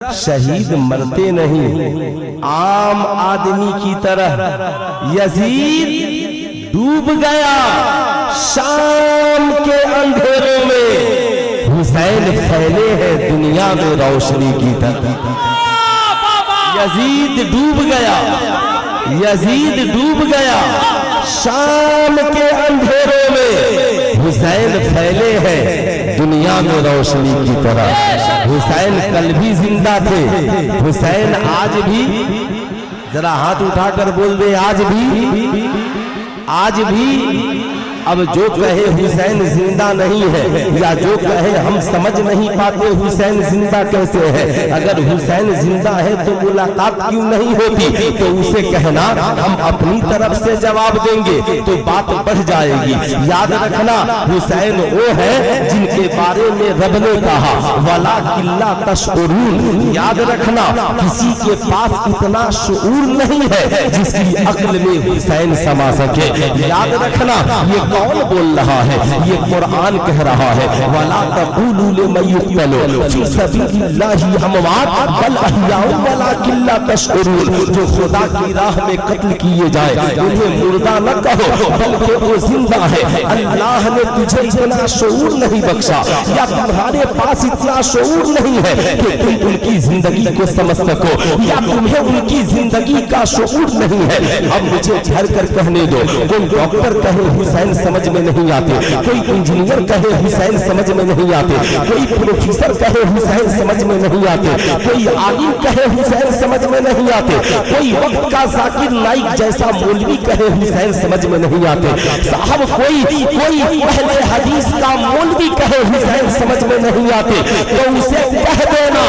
شہید مرتے نہیں عام آدمی کی طرح یزید ڈوب گیا شام کے اندھیروں میں، حسین پھیلے ہیں دنیا میں روشنی کی طرح۔ یزید ڈوب گیا، یزید ڈوب گیا شام کے اندھیروں میں، حسین پھیلے ہیں دنیا میں روشنی کی طرح۔ حسین کل بھی زندہ تھے، حسین آج بھی، ذرا ہاتھ اٹھا کر بول دے آج بھی، آج بھی۔ اب جو کہے حسین زندہ نہیں ہے یا جو کہے ہم سمجھ نہیں پاتے حسین زندہ کیسے ہے، اگر حسین زندہ ہے تو ملاقات کیوں نہیں ہوتی، تو اسے کہنا ہم اپنی طرف سے جواب دیں گے تو بات بڑھ جائے گی۔ یاد رکھنا حسین وہ ہے جن کے بارے میں رب نے کہا وَلَٰكِن لَا تَشْعُرُونَ۔ یاد رکھنا کسی کے پاس اتنا شعور نہیں ہے جس کی عقل میں حسین سما سکے۔ یاد رکھنا یہ کون بول رہا ہے، یہ قرآن کہہ رہا ہے وَلَا تَقُولُوا لِمَن يُقْتَلُ فِي سَبِيلِ اللَّهِ أَمْوَاتٌ بَلْ أَحْيَاءٌ وَلَٰكِن لَا تَشْعُرُونَ۔ جو خدا کی راہ میں قتل کیے جائے انہیں مردہ نہ کہو بلکہ وہ زندہ ہے۔ اللہ نے تجھے اتنا شعور نہیں بخشا یا تمہارے پاس اتنا شعور نہیں ہے کہ تم ان کی زندگی کو سمجھ سکو، یا تمہیں ان کی زندگی کا شعور نہیں ہے۔ اب مجھے ٹھہر کر کہنے دو، کوئی ڈاکٹر کہے حسین سمجھ میں نہیں آتے، کوئی انجینئر کہے حسین سمجھ میں نہیں آتے، کوئی پروفیسر کہے حسین سمجھ میں نہیں آتے، کوئی عالم کہے حسین سمجھ میں نہیں آتے، کوئی وقت کا ذاکر نائک جیسا مولوی کہے حسین سمجھ میں نہیں آتے، صاحب کوئی اہل حدیث کا مولوی کہے حسین سمجھ میں نہیں آتے، تو اسے کہہ دینا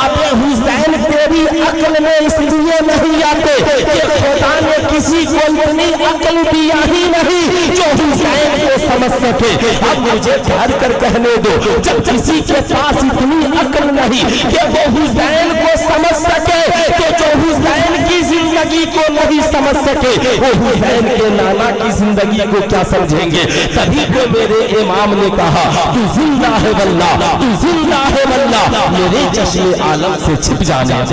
آتے حسین تیری عقل میں اس لیے نہیں آتے کہ خدا نے کسی کو اتنی عقل دیا ہی نہیں جو حسین کو سمجھ سکے۔ اب مجھے ٹھہر کر کہنے دو، جب کسی کے پاس اتنی عقل نہیں کہ وہ حسین کو سمجھ سکے تو جو حسین کی زندگی کو نہیں سمجھ سکے وہ حسین کے نانا کی زندگی کو کیا سمجھیں گے۔ تبھی تو میرے امام نے کہا تو زندہ ہے واللہ، تو زندہ ہے واللہ، میرے چشم عالم سے چھپ جانا۔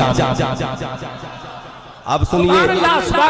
اب سنیے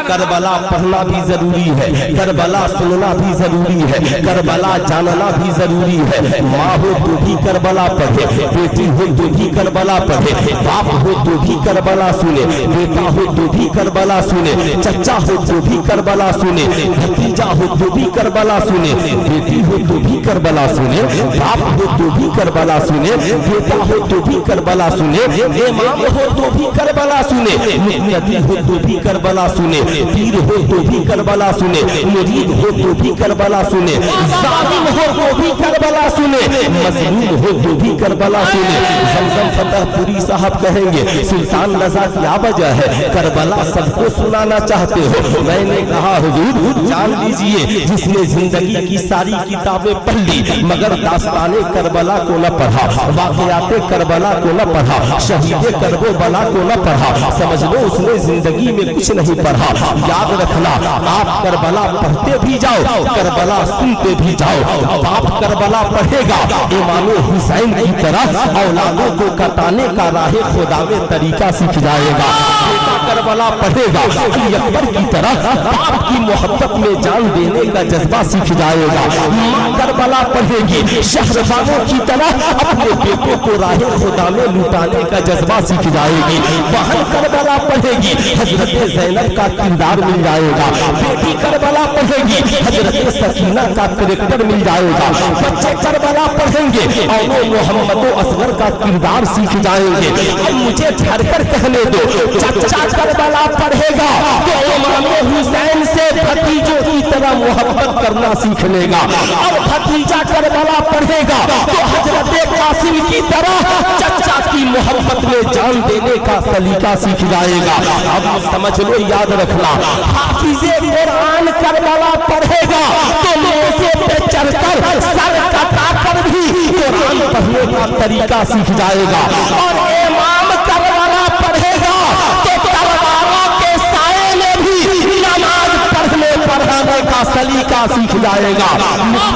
کربلا پڑھنا بھی ضروری ہے، کربلا سننا بھی ضروری ہے، کربلا جاننا بھی ضروری ہے۔ ماں ہو تو بھی کربلا پڑھے، بیٹی ہو تو بھی کربلا پڑھے، باپ ہو تو بھی کربلا سنے، بیٹا ہو تو بھی کربلا سنے، چچا ہو تو بھی کربلا سنے، بھتیجا ہو تو بھی کربلا سنے، بیٹی ہو تو بھی کربلا سنے، باپ ہو تو بھی کربلا سنے، بیٹا ہو تو بھی کربلا سنے، امام ہو تو بھی کربلا سنے، مقتدی ہو تو بھی کربلا سنے، پیر ہو تو بھی کربلا سنے، مرید ہو تو بھی کربلا سنے، ظالم ہو تو بھی کربلا سنے، مظلوم ہو تو بھی کربلا سنے۔ زمزم فتح پوری صاحب کہیں گے سلطان رضا کیا وجہ ہے کربلا سب کو سنانا چاہتے ہو؟ میں نے کہا حضور جان لیجئے جس نے زندگی کی ساری کتابیں پڑھ لی مگر داستان کربلا کو نہ پڑھا، واقعات کربلا کو نہ پڑھا، شہید کرب و بلا کو نہ پڑھا، سمجھ لو اس نے زندگی میں کچھ نہیں پڑھا۔ یاد رکھنا آپ کربلا پڑھتے بھی جاؤ، کربلا سنتے بھی جاؤ۔ باپ کربلا پڑھے گا امام حسین کی طرح اولادوں کو کٹانے کا راہ خدا میں طریقہ سیکھ جائے گا۔ بیٹا کربلا پڑھے گا علی اکبر کی طرح باپ کی محبت میں جان دینے کا جذبہ سیکھ جائے گا۔ ماں کربلا پڑھے گی شہربانوں کی طرح اپنے بیٹوں کو راہ خدا میں لٹانے کا جذبہ سیکھ جائے گی۔ بہن کربلا پڑھے گی حضرت زینب کا کردار مل جائے گا، بیٹی کربلا پڑھے گی حضرت سکینہ کا کریکٹر مل جائے گا، بچے کربلا پڑھیں گے اور محمد و اصغر کا کردار سیکھ جائیں گے۔ اب مجھے ٹھہر کر کہنے دو، چچا کربلا پڑھے گا تو امام حسین سے بھتیجوں کی طرح محبت کرنا سیکھ لے گا، اور بھتیجا کربلا پڑھے گا تو حضرت قاسم کی طرح چچا کی محبت میں جان دینے کا سلیقہ سیکھ جائے گا۔ اب سمجھ لو یاد رکھنا حافظ قرآن کربلا پڑھے گا تو موزے پہ چڑھ کر سر کٹا کر بھی قرآن پڑھنے کا طریقہ سیکھ جائے گا، اور امام کربلا پڑھے گا تو تلواروں کے سائے میں بھی نماز پڑھنے پڑھانے کا سلیقہ سیکھ جائے گا۔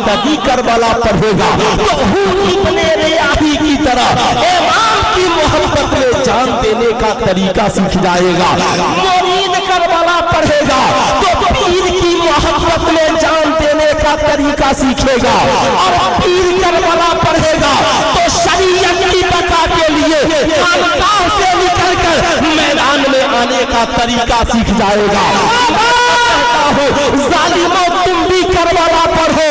तभी करबला पढ़ेगा तो हूँ इब्ने रियाही की तरह इमाम की मोहब्बत में जान देने का तरीका सीख जाएगा। मुरीद करबला पढ़ेगा तो पीर की मोहब्बत में जान देने का तरीका सीखेगा, और पीर करबला पढ़ेगा तो शरीयत की बका के लिए खानकाह से निकलकर मैदान में आने का तरीका सीख जाएगा। जालिमों तुम भी करबला पढ़ो,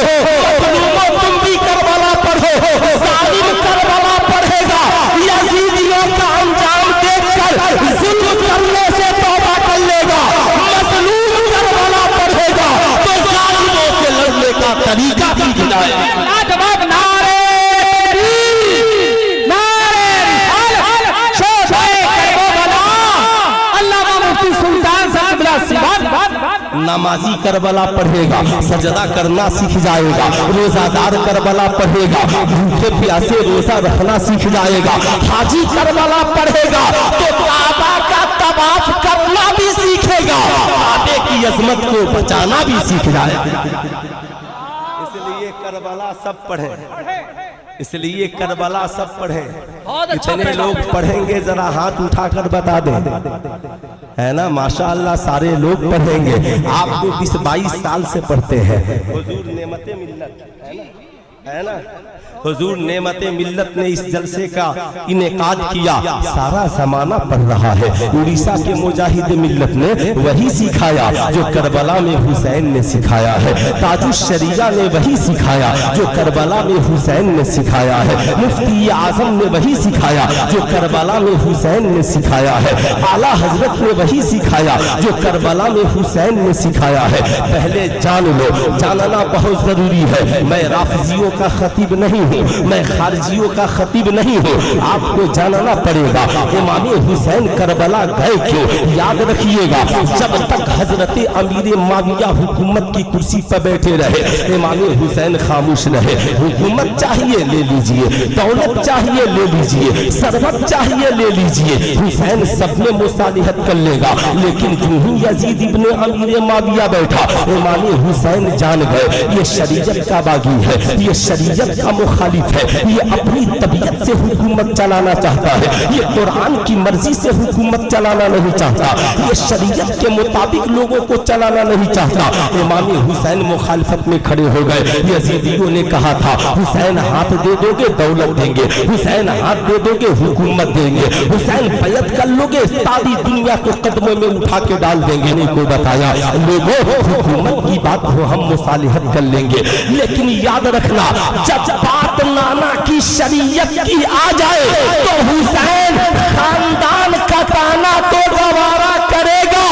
मज़लूमों तुम भी करबला पढ़ो। जालिम करबला पढ़ेगा, यजीदियों का अंजाम देखकर जुल्म करने से तौबा कर लेगा। मज़लूम करबला पढ़ेगा तो जालिमों से लड़ने का तरीका सीख जाएगा। लाजवाब नारे तकबीर, नारे रिसालत, शोभाए करबला। अल्लामा मुफ्ती सुल्तान साहब नमाजी करबला पढ़ेगा, सजदा करना सीख जाएगा। रोजादार करबला पढ़ेगा, भूखे प्यासे रोजा रखना सीख जाएगा। हाजी करबला पढ़ेगा तो काबा का तवाफ करना भी सीखेगा, काबे की अजमत को बचाना भी सीख जाएगा। इसलिए करबला सब पढ़े, इसलिए करबला सब पढ़े। कितने लोग पढ़ेंगे जरा हाथ उठाकर बता दें, है ना? माशाअल्लाह सारे लोग पढ़ेंगे। आप तो 20-22 साल से पढ़ते हैं। हुजूर नेमते मिल्लत, है ना? हुजूर नेमते मिल्लत ने इस जलसे का इनेकाद किया, सारा जमाना पढ़ रहा है। उड़ीसा के मुजाहिद मिल्लत ने वही सिखाया जो करबला में हुसैन ने सिखाया है। ताजुश शरीया ने वही सिखाया जो करबला में हुसैन ने सिखाया है। मुफ्ती आजम ने वही सिखाया जो करबला में हुसैन ने सिखाया है। आला हजरत ने वही सिखाया जो करबला में हुसैन ने सिखाया है। पहले जान लो, जानना बहुत जरूरी है। मैं राफिजियों का खतीब नहीं, मैं खारजियों का खतीब नहीं हूँ। आपको जानना पड़ेगा इमाम हुसैन करबला गए क्यों। याद रखिएगा, जब तक हजरत अमीर माविया हुकूमत की कुर्सी पर बैठे रहे, इमाम हुसैन खामोश रहे। हुकूमत चाहिए ले लीजिए, दौलत चाहिए ले लीजिए, सरवत चाहिए ले लीजिए, हुसैन सब में मुसालिहत कर लेगा। लेकिन जो ही यजीद इब्ने अमीर माविया बैठा, इमाम हुसैन जान गए ये शरीयत का बागी है, ये शरीयत का मुखालिफ है, ये अपनी तबीयत से हुकूमत चलाना चाहता है, ये कुरान की मर्जी से हुकूमत चलाना नहीं चाहता, ये शरीयत के मुताबिक लोगों को चलाना नहीं चाहता। इमाम हुसैन मुखालिफत में खड़े हो गए। यजीदियों ने कहा था हुसैन हाथ दे दोगे दौलत देंगे, हुसैन हाथ दे दोगे हुकूमत देंगे, हुसैन बैत कर लोगे सारी दुनिया को कदमों में उठा के डाल देंगे। नहीं को बताया लोगों हुकूमत की बात हो हम मुसालिहत कर लेंगे, लेकिन याद रखना जब बात नाना की शरीयत की आ जाए तो हुसैन खानदान का ताना तो गवारा करेगा,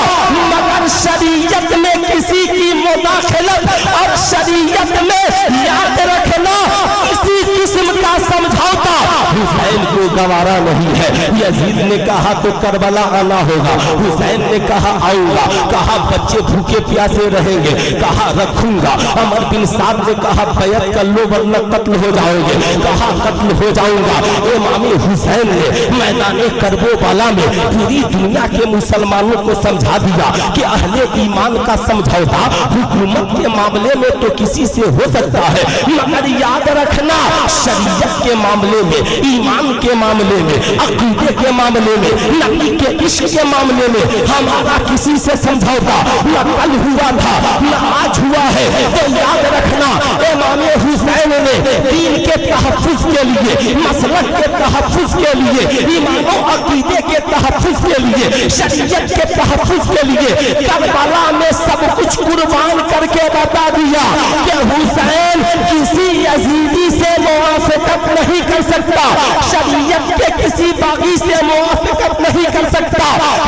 मगर शरीयत में किसी की मुदाखलत और शरीयत में याद रखना किसी किस्म का समझौता हुसैन को गवारा नहीं है। यजीद ने कहा तो करबला आना होगा, हुसैन ने कहा आऊंगा, कहा बच्चे भूखे प्यासे रहेंगे, कहा रखूंगा। अमर बिन साद ने कहा बैत कर लो वरना कत्ल हो जाओगे, कहा कत्ल हो जाऊंगा। इमाम हुसैन ने मैदान करबला में पूरी दुनिया के मुसलमानों को समझा दिया कि अहले ईमान का समझौता हुकूमत के मामले में तो किसी से हो सकता है, मगर याद रखना शरीयत के मामले में, ईमान के मामले में, अकीदे के मामले में, नबी के इश्क के मामले में हमारा किसी से समझौता न कल हुआ था न आज हुआ है। तो याद रखना इमाम हुसैन ने दीन के तहफ्फुज़ के लिए, मसलक के तहफ्फुज़ के लिए, ईमान और अकीदे के तहफ्फुज़ के लिए, शरीयत के तहफ्फुज़ के लिए करबला में सब कुछ कुर्बान करके बता दिया कि हुसैन किसी यजीदी से मुआफ़क़त नहीं कर सकता, शरीयत के किसी बागी से मुआफ़क़त नहीं कर सकता।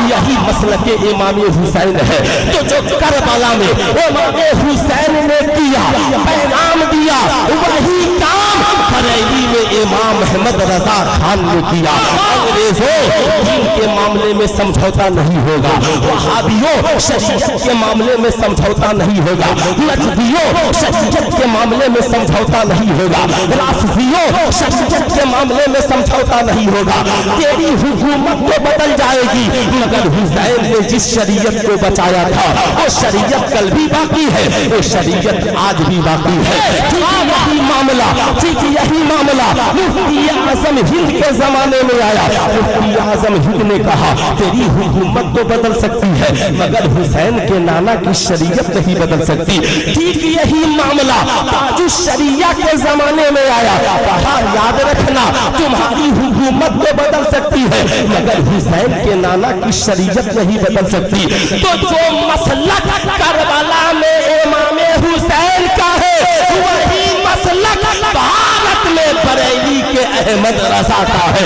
यही मसलक इमाम हुसैन है। तो जो करबला में इमाम हुसैन ने किया, पैगाम दिया, वही काम बरेली में इमाम अहमद रजा खान ने किया। अंग्रेजों दीन के मामले में समझौता नहीं होगा, वहाबियों शरीयत के मामले में समझौता नहीं होगा, नजदियों शरीयत के मामले में समझौता नहीं होगा, राफिजियों शरीयत के मामले में समझौता नहीं होगा। तेरी हुकूमत तो बदल जाएगी, मगर हुसैन ने जिस शरीयत को बचाया था वो शरीयत कल भी बाकी है, वो शरीयत आज भी बाकी है। ठीक यही मामला, ठीक यही मामला मुफ्ती आजम हिंद के जमाने में आया। मुफ्ती आजम हिंद ने कहा तेरी हुकूमत तो बदल सकती है मगर हुसैन के नाना की शरीयत नहीं बदल सकती। ठीक यही मामला ताजुश शरिया के जमाने में आया। कहा याद रखना तुम्हारी हुकूमत तो बदल सकती है मगर हुसैन के नाना की शरीयत नहीं बदल सकती। तो जो मसलक करबला में इमाम हुसैन का है वही मसलक भारत में बरेली के अहमद रजा का है।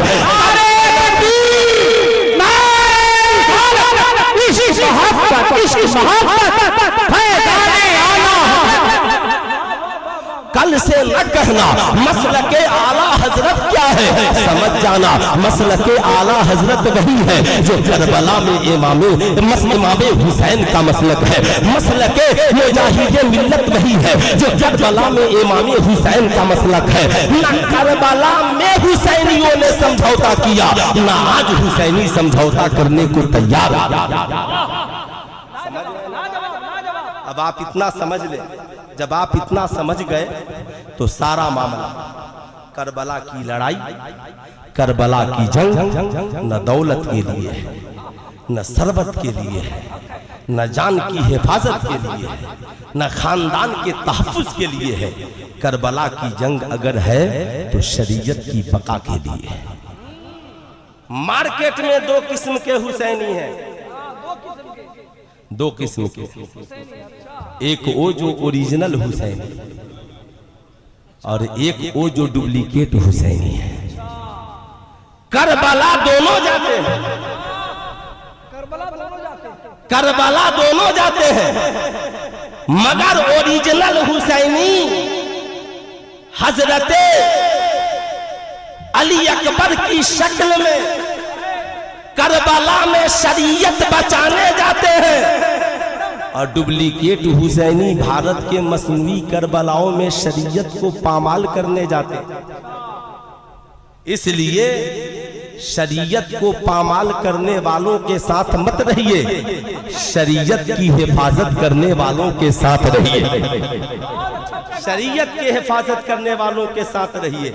कल से न कहना मसलके आला हजरत क्या है, समझ जाना मसलके आला हजरत वही है जो करबला में इमाम हुसैन का मसलक है। मसलके मुजाहिद मिल्लत वही है जो करबला में इमाम हुसैन का मसलक है। न करबला में हुसैनियों ने समझौता किया, न आज हुसैनी समझौता करने को तैयार। अब आप इतना समझ ले, जब आप इतना समझ गए तो सारा मामला करबला की लड़ाई, करबला की जंग न दौलत के लिए है, न सरबत के लिए है, न जान की हिफाजत के लिए है, न खानदान के तहफ्फुज के लिए है। करबला की जंग अगर है तो शरीयत की बका के लिए है। मार्केट में दो किस्म के हुसैनी हैं, दो किस्म के, एक वो जो ओरिजिनल हुसैनी और एक वो जो डुप्लीकेट हुसैनी है। करबला दोनों जाते हैं, करबला दोनों जाते हैं मगर ओरिजिनल हुसैनी हजरते अली अकबर की शक्ल में करबला में शरीयत बचाने जाते हैं और डुप्लीकेट हुसैनी भारत के मसनवी करबलाओं में शरीयत को पामाल करने जाते हैं। इसलिए शरीयत को पामाल करने वालों के साथ मत रहिए, शरीयत की हिफाजत करने वालों के साथ रहिए, शरीयत की हिफाजत करने वालों के साथ रहिए।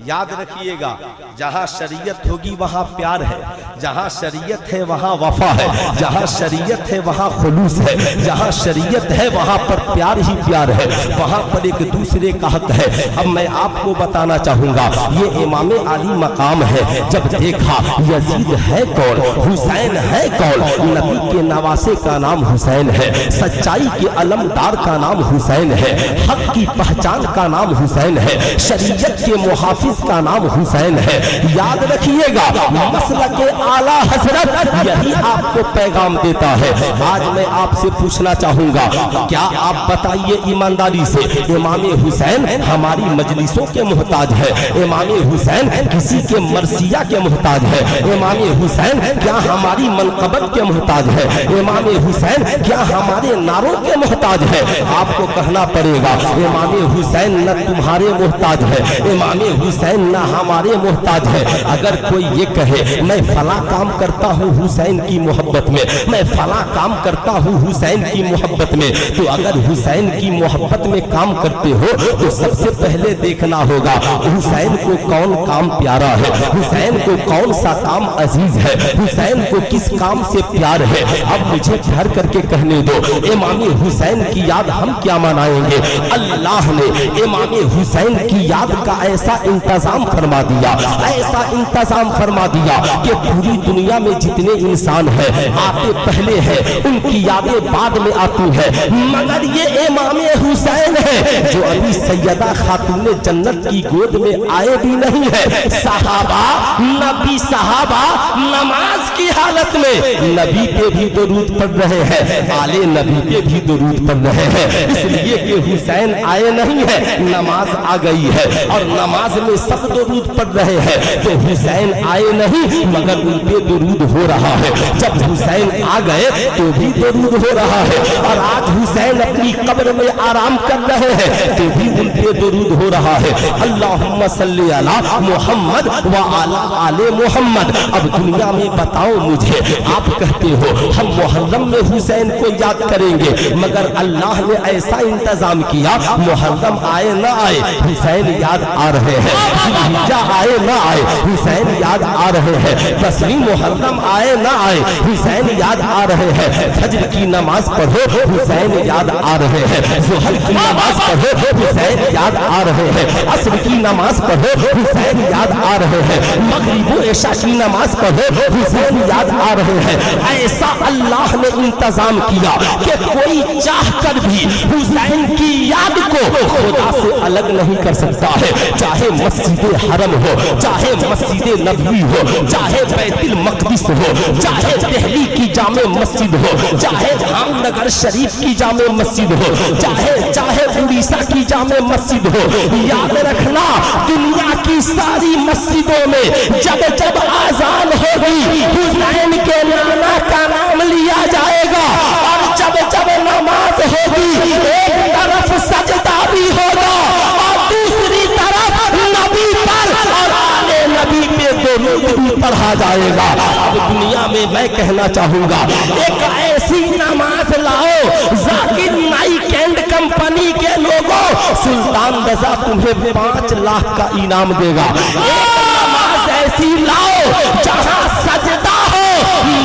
याद रखिएगा जहां शरीयत होगी वहां प्यार है, जहां शरीयत है वहां वफा है, जहां शरीयत है वहां खुलूस है, जहां शरीयत है वहां पर प्यार ही प्यार है, वहां पर एक दूसरे का हक है। अब मैं आपको बताना चाहूंगा ये इमाम आली मकाम है। जब देखा यजीद है कौन, हुसैन है कौन, नबी के नवासे का नाम हुसैन है, सच्चाई के अलमदार का नाम हुसैन है, हक की पहचान का नाम हुसैन है, शरीयत के मुहाफिज का नाम हुसैन है। याद रखिएगा मसलक आला हजरत यही आपको पैगाम देता है। आज मैं आपसे पूछना चाहूंगा, क्या आप बताइए ईमानदारी से, इमाम हुसैन हमारी मजलिसों के मोहताज है? इमाम हुसैन किसी के मरसिया के मोहताज है? इमाम हुसैन क्या हमारी मनकबत के मोहताज है? इमाम हुसैन क्या हमारे नारों के मोहताज है? आपको कहना पड़ेगा इमाम हुसैन न तुम्हारे मोहताज है, इमाम हुसैन न हमारे मोहताज है। अगर कोई ये कहे मैं फला काम करता हूँ हुसैन की मोहब्बत में, मैं फला काम करता हूँ हुसैन की मोहब्बत में, तो अगर हुसैन की मोहब्बत में काम करते हो तो सबसे पहले देखना होगा हुसैन को कौन काम प्यारा है, हुसैन को कौन सा काम अजीज है, हुसैन को किस काम से प्यार है। अब मुझे ठहर करके कहने दो, इमाम हुसैन की याद हम क्या मनाएंगे? अल्लाह ने इमाम हुसैन की याद का ऐसा इंतजाम फरमा दिया, ऐसा इंतजाम फरमा दिया कि पूरी दुनिया में जितने इंसान हैं आते पहले हैं, उनकी यादें बाद में आती है, मगर ये इमाम हुसैन है जो अभी सैयदा खातून जन्नत की गोद में आए भी नहीं है। सहाबा नबी सहाबा नमाज की हालत में नबी पे भी दुरूद पढ़ रहे हैं, आले नबी पे भी दुरूद पढ़ रहे हैं, इसलिए कि हुसैन आए नहीं है, नमाज आ गई है और नमाज में सब दुरूद पढ़ रहे हैं, तो हुसैन आए नहीं मगर उन पे दुरूद हो रहा है। जब हुसैन आ गए तो भी दुरूद हो रहा है, और आज हुसैन अपनी कब्र में आराम कर रहे हैं तो भी उन पे दुरूद हो रहा है। अल्लाहुम्मा सल्ली अला मुहम्मद व अला आले मुहम्मद। अब दुनिया में बताओ मुझे, आप कहते हो हम मुहर्रम में हुसैन को याद करेंगे, मगर अल्लाह ने ऐसा इंतजाम किया मुहर्रम आए ना आए हुसैन याद आ रहे हैं, जिलहिज्जा आए ना आए हुसैन याद आ रहे हैं, 10वीं मुहर्रम आए ना आए हुसैन याद आ रहे हैं, फज्र की नमाज पढ़ो हुसैन याद आ रहे हैं, ज़ुहर की नमाज पढ़ो हुसैन याद आ रहे हैं, असर की नमाज पढ़ो हुसैन याद आ रहे हैं, मगरिब व इशा की नमाज पढ़ो हुसैन याद आ रहे हैं। ऐसा अल्लाह ने इंतजाम किया कि कोई चाह कर भी हुसैन की याद को खुदा से अलग नहीं कर सकता है, चाहे मस्जिद हरम हो, चाहे मस्जिद नबवी हो, चाहे बैतुल मक़दिस हो, चाहे दिल्ली की जामे मस्जिद हो, चाहे जामनगर शरीफ की जामे मस्जिद हो, चाहे उड़ीसा की जामे मस्जिद हो, याद रखना दुनिया की सारी मस्जिदों में जब जब आजान होगी हुसैन के नाना का नाम लिया जाएगा, और जब जब नमाज होगी एक तरफ सजदा भी होगा और दूसरी तरफ नबी पर और आले नबी पे दुरूद भी पढ़ा जाएगा। अब दुनिया में मैं कहना चाहूंगा एक ऐसी नमाज लाओ, जाकिर नाइक एंड कंपनी के लोगों, सुल्तान रजा तुम्हें 5 लाख का इनाम देगा। एक नमाज ऐसी लाओ जहां सजदा हो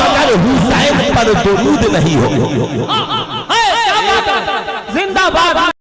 मगर हुसैन पर दुरूद नहीं हो। जिंदाबाद।